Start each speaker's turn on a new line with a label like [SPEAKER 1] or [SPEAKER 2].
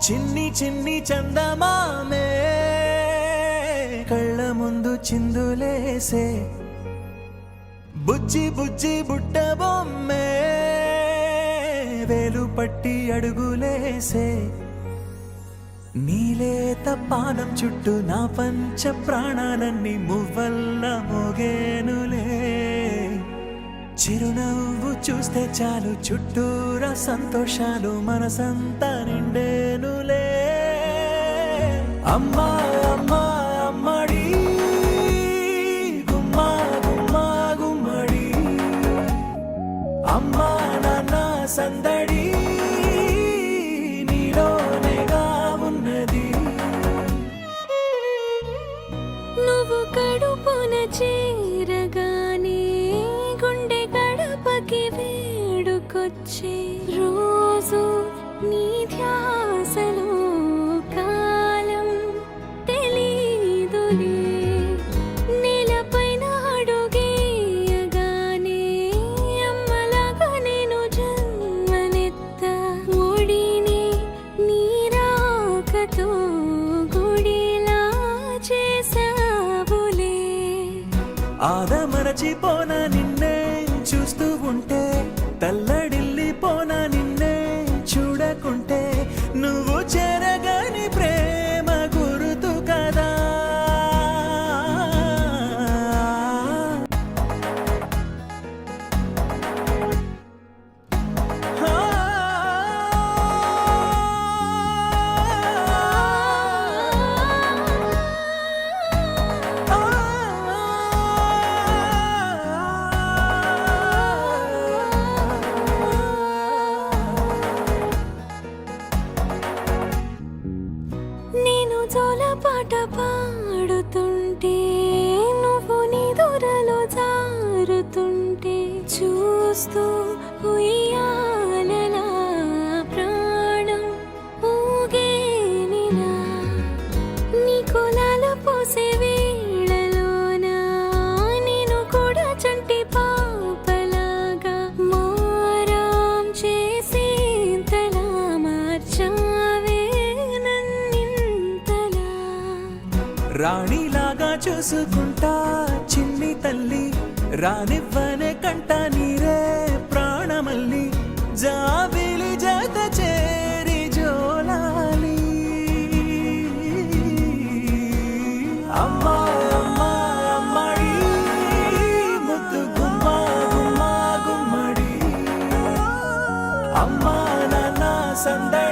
[SPEAKER 1] చిన్ని చిన్ని చందమామే కళ్ళ ముందు చిందులేసే బుజ్జి బుజ్జి బుట్ట బొమ్మే వేలు పట్టి అడుగులేసే నీలేత పానం చుట్టూ నా పంచ ప్రాణాలన్నీ మువ్వల్ల మోగేనులే చిరునవ్వు చూస్తే చాలు చుట్టూరా సంతోషాలు మనసంతా నిండేనులే అమ్మా అమ్మా అమ్మడి గుమ్మా గుమ్మా గుమ్మడి అమ్మా నాన్న సందడి నీలోనేగా ఉన్నది
[SPEAKER 2] నువ్వు కడుపున చేరగానే గుండె గడపకి వేడుకొచ్చే రోజు నీ ధ్యాసలో కాలం తెలీదులే నేలపైన అడుగేయగానే అమ్మలాగా నేను జన్మనెత్త ఒడిని నీ రాకతో గుడిలా చేసావులే
[SPEAKER 1] ఆదమరచిపోనా నిన్నే చూస్తూ ఉంటే తల్లడిల్లిపోనా నిన్నే చూడకుంటే నువ్వు చెరగని ప్రేమ గుర్తు కదా
[SPEAKER 2] నేను జోలపాట పాడుతుంటే నువ్వు నిదురలో జారుతుంటే చూస్తూ ఉయ్యాలలా ప్రాణం ఊగేనిలా నీ కులాల పోసే వేళలోన నేను కూడా చంటి పాపలాగా మారాం చేసేంతలా మార్చావే నన్నింతలా
[SPEAKER 1] రాణిలాగా చూసుకుంటా చిన్ని తల్లి రానివ్వనే కంట నీరే ప్రాణమల్లి జాబిలి జత చేరి జోలాలి అమ్మా అమ్మా అమ్మడి ముద్దు గుమ్మా గుమ్మా గుమ్మడి అమ్మా నాన్న సందడి